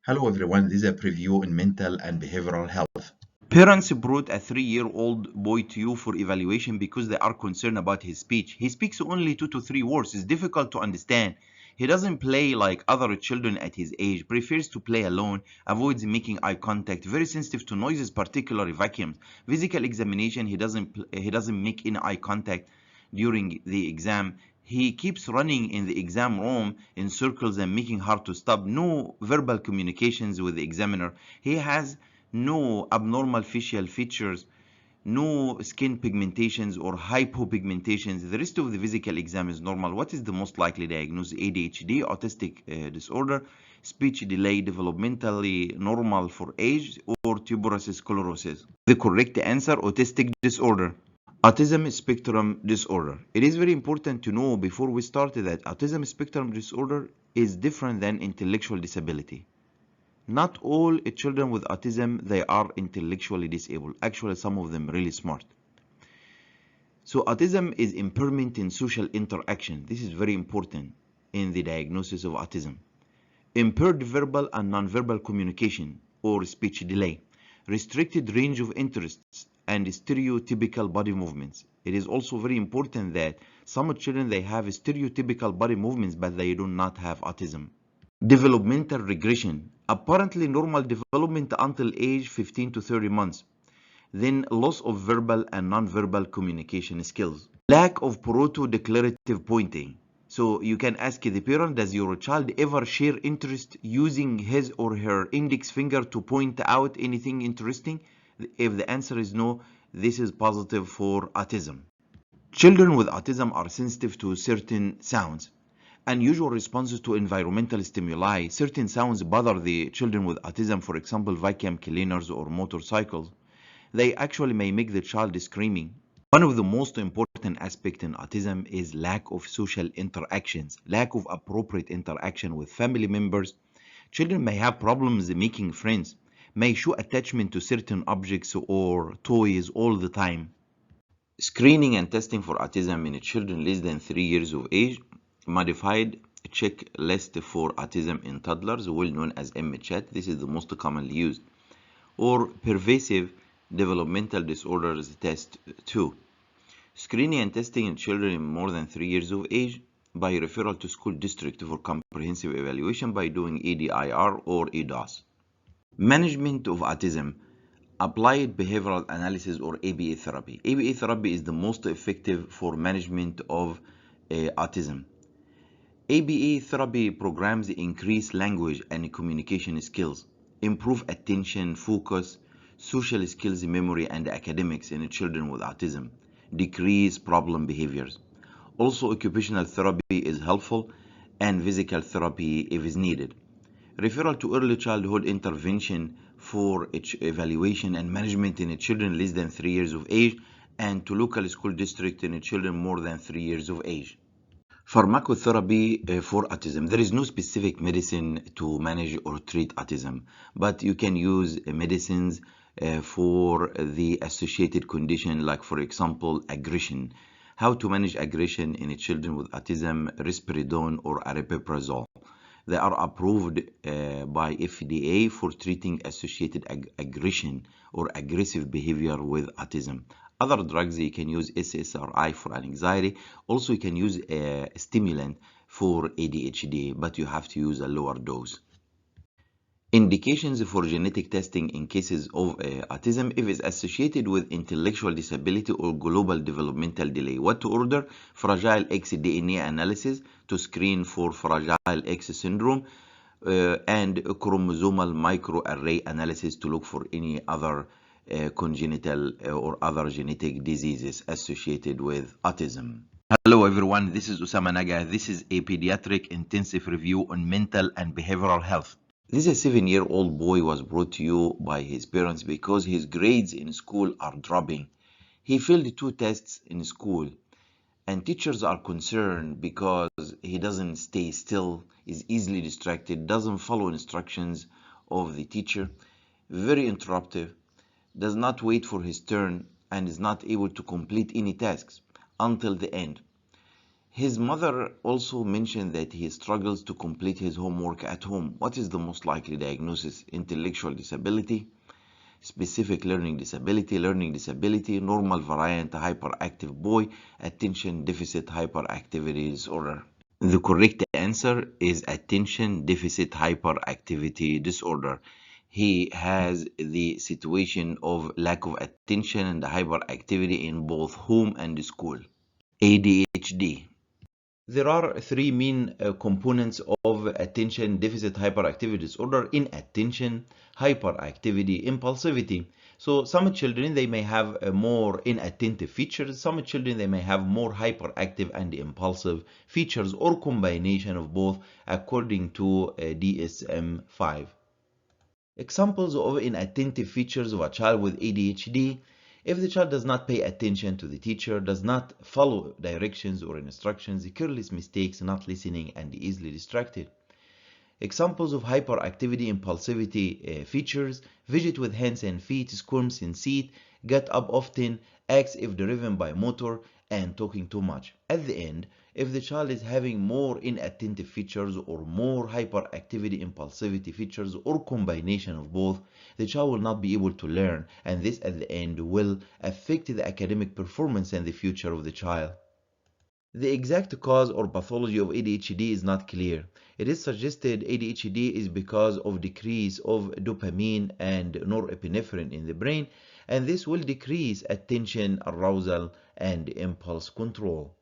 Hello everyone, this is a preview in mental and behavioral health. Parents brought a 3-year-old boy to you for evaluation because they are concerned about his speech. He speaks only 2 to 3 words. It's difficult to understand. He doesn't play like other children at his age, prefers to play alone, avoids making eye contact, very sensitive to noises, particularly vacuums. Physical examination, he doesn't make any eye contact during the exam. He keeps running in the exam room in circles and making hard to stop. No verbal communications with the examiner. He has no abnormal facial features, no skin pigmentations or hypopigmentations. The rest of the physical exam is normal. What is the most likely diagnosis? ADHD, autistic disorder, speech delay, developmentally normal for age, or tuberous sclerosis? The correct answer, autistic disorder. Autism spectrum disorder. It is very important to know before we start that autism spectrum disorder is different than intellectual disability. Not all children with autism, they are intellectually disabled. Actually, some of them really smart. So autism is impairment in social interaction. This is very important in the diagnosis of autism. Impaired verbal and nonverbal communication or speech delay. Restricted range of interests and stereotypical body movements. It is also very important that some children, they have stereotypical body movements, but they do not have autism. Developmental regression. Apparently normal development until age 15 to 30 months. Then loss of verbal and non-verbal communication skills. Lack of proto-declarative pointing. So you can ask the parent, does your child ever share interest using his or her index finger to point out anything interesting? If the answer is no, this is positive for autism. Children with autism are sensitive to certain sounds. Unusual responses to environmental stimuli. Certain sounds bother the children with autism, for example, vacuum cleaners or motorcycles. They actually may make the child screaming. One of the most important aspects in autism is lack of social interactions, lack of appropriate interaction with family members. Children may have problems making friends, may show attachment to certain objects or toys all the time. Screening and testing for autism in children less than 3 years of age. Modified checklist for autism in toddlers, well known as MCHAT. This is the most commonly used. Or pervasive developmental disorders test 2. Screening and testing in children more than 3 years of age by referral to school district for comprehensive evaluation by doing EDIR or EDOS. Management of autism. Applied behavioral analysis or ABA therapy. ABA therapy is the most effective for management of autism. ABA therapy programs increase language and communication skills, improve attention, focus, social skills, memory, and academics in children with autism, decrease problem behaviors. Also, occupational therapy is helpful and physical therapy if is needed. Referral to early childhood intervention for evaluation and management in children less than 3 years of age, and to local school district in children more than 3 years of age. Pharmacotherapy for autism. There is no specific medicine to manage or treat autism, but you can use medicines for the associated condition, like for example aggression. How to manage aggression in children with autism: risperidone or aripiprazole. They are approved by FDA for treating associated aggression or aggressive behavior with autism. Other drugs, you can use SSRI for anxiety. Also, you can use a stimulant for ADHD, but you have to use a lower dose. Indications for genetic testing in cases of autism if it's associated with intellectual disability or global developmental delay. What to order? Fragile X DNA analysis to screen for Fragile X syndrome and chromosomal microarray analysis to look for any other congenital or other genetic diseases associated with autism. Hello everyone, this is Osama Naga. This is a pediatric intensive review on mental and behavioral health. This 7-year-old boy was brought to you by his parents because his grades in school are dropping. He failed 2 tests in school, and teachers are concerned because he doesn't stay still, is easily distracted, doesn't follow instructions of the teacher, very interruptive, does not wait for his turn, and is not able to complete any tasks until the end. His mother also mentioned that he struggles to complete his homework at home. What is the most likely diagnosis? Intellectual disability, specific learning disability, normal variant hyperactive boy, attention deficit hyperactivity disorder. The correct answer is attention deficit hyperactivity disorder. He has the situation of lack of attention and hyperactivity in both home and school. ADHD. There are three main components of attention deficit hyperactivity disorder: inattention, hyperactivity, impulsivity. So some children, they may have more inattentive features. Some children, they may have more hyperactive and impulsive features, or combination of both, according to DSM-5. Examples of inattentive features of a child with ADHD: if the child does not pay attention to the teacher, does not follow directions or instructions, careless mistakes, not listening, and easily distracted. Examples of hyperactivity impulsivity features: fidget with hands and feet, squirms in seat, get up often, acts if driven by motor, and talking too much. At the end, if the child is having more inattentive features or more hyperactivity impulsivity features or combination of both, the child will not be able to learn, and this at the end will affect the academic performance and the future of the child. The exact cause or pathology of ADHD is not clear. It is suggested ADHD is because of decrease of dopamine and norepinephrine in the brain, and this will decrease attention, arousal, and impulse control.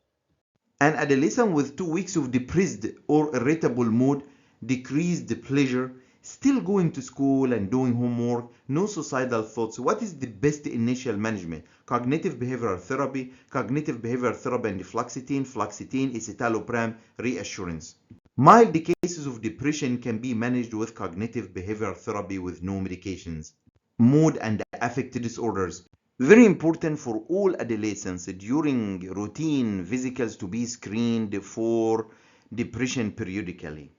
An adolescent with 2 weeks of depressed or irritable mood, decreased pleasure, still going to school and doing homework, no suicidal thoughts. What is the best initial management? Cognitive behavioral therapy and fluoxetine, escitalopram, reassurance. Mild cases of depression can be managed with cognitive behavioral therapy with no medications. Mood and affect disorders. Very important for all adolescents during routine physicals to be screened for depression periodically.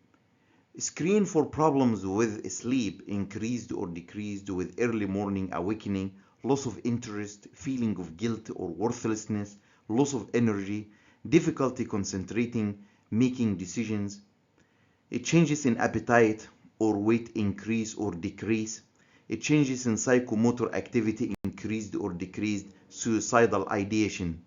Screen for problems with sleep, increased or decreased with early morning awakening, loss of interest, feeling of guilt or worthlessness, loss of energy, difficulty concentrating, making decisions, changes in appetite or weight increase or decrease, changes in psychomotor activity increased or decreased, suicidal ideation.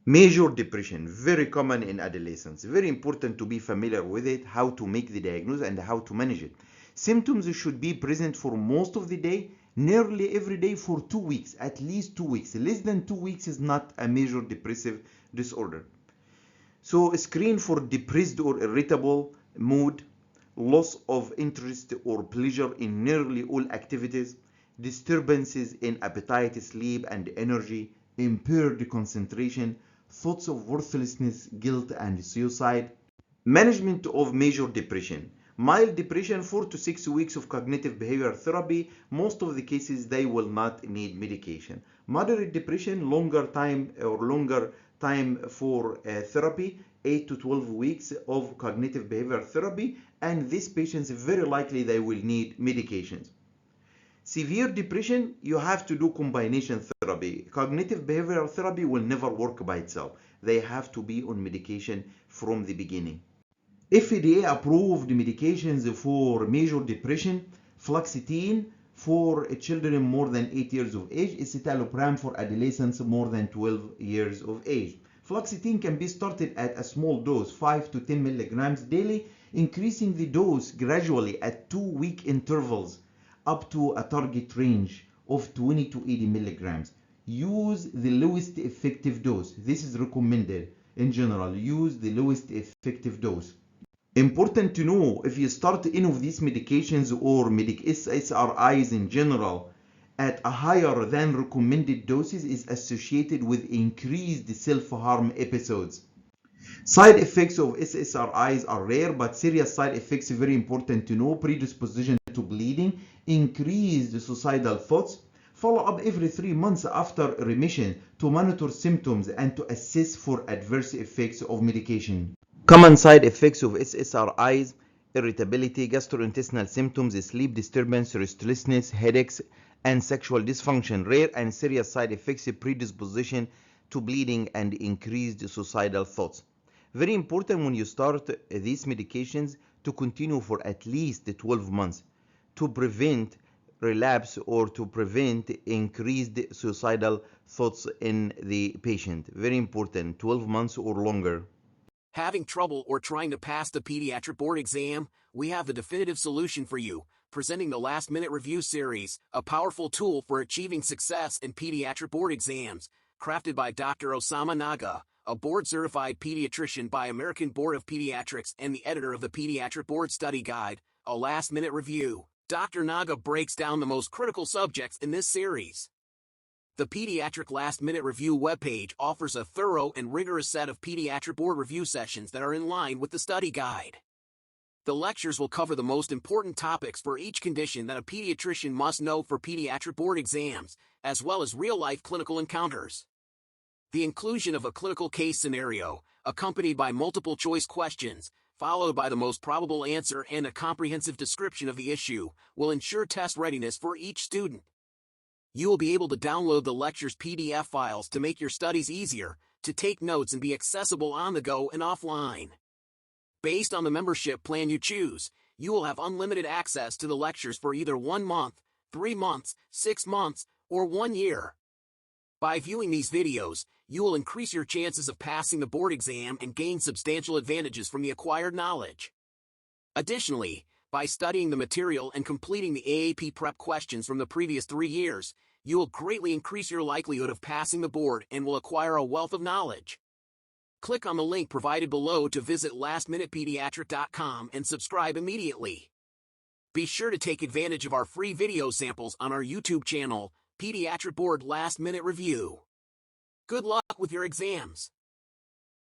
Major depression, very common in adolescents. Very important to be familiar with it, how to make the diagnosis and how to manage it. Symptoms should be present for most of the day, nearly every day for 2 weeks, at least 2 weeks. Less than 2 weeks is not a major depressive disorder. So screen for depressed or irritable mood, loss of interest or pleasure in nearly all activities, disturbances in appetite, sleep, and energy, impaired concentration, thoughts of worthlessness, guilt, and suicide. Management of major depression. Mild depression, 4 to 6 weeks of cognitive behavioral therapy. Most of the cases, they will not need medication. Moderate depression, longer time for therapy, 8 to 12 weeks of cognitive behavioral therapy, and these patients, very likely they will need medications. Severe depression, you have to do combination therapy. Cognitive behavioral therapy will never work by itself. They have to be on medication from the beginning. FDA approved medications for major depression: fluoxetine for children more than 8 years of age, escitalopram for adolescents more than 12 years of age. Fluoxetine can be started at a small dose, 5 to 10 milligrams daily, increasing the dose gradually at 2-week intervals up to a target range of 20 to 80 milligrams. Use the lowest effective dose. This is recommended in general. Use the lowest effective dose. Important to know, if you start any of these medications or SSRIs in general at a higher than recommended doses, is associated with increased self-harm episodes. Side effects of SSRIs are rare, but serious side effects very important to know: predisposition to bleeding, increased suicidal thoughts. Follow up every 3 months after remission to monitor symptoms and to assess for adverse effects of medication. Common side effects of SSRIs: irritability, gastrointestinal symptoms, sleep disturbance, restlessness, headaches, and sexual dysfunction. Rare and serious side effects: predisposition to bleeding and increased suicidal thoughts. Very important when you start these medications to continue for at least 12 months to prevent relapse or to prevent increased suicidal thoughts in the patient. Very important, 12 months or longer. Having trouble or trying to pass the pediatric board exam? We have the definitive solution for you, presenting the Last Minute Review Series, a powerful tool for achieving success in pediatric board exams, crafted by Dr. Osama Naga, a board-certified pediatrician by American Board of Pediatrics and the editor of the Pediatric Board Study Guide, a last-minute review. Dr. Naga breaks down the most critical subjects in this series. The Pediatric Last Minute Review webpage offers a thorough and rigorous set of pediatric board review sessions that are in line with the study guide. The lectures will cover the most important topics for each condition that a pediatrician must know for pediatric board exams, as well as real-life clinical encounters. The inclusion of a clinical case scenario, accompanied by multiple choice questions, followed by the most probable answer and a comprehensive description of the issue, will ensure test readiness for each student. You will be able to download the lecture's PDF files to make your studies easier, to take notes and be accessible on the go and offline. Based on the membership plan you choose, you will have unlimited access to the lectures for either 1 month, 3 months, 6 months, or 1 year. By viewing these videos, you will increase your chances of passing the board exam and gain substantial advantages from the acquired knowledge. Additionally, by studying the material and completing the AAP prep questions from the previous 3 years, you will greatly increase your likelihood of passing the board and will acquire a wealth of knowledge. Click on the link provided below to visit lastminutepediatric.com and subscribe immediately. Be sure to take advantage of our free video samples on our YouTube channel, Pediatric Board Last Minute Review. Good luck with your exams.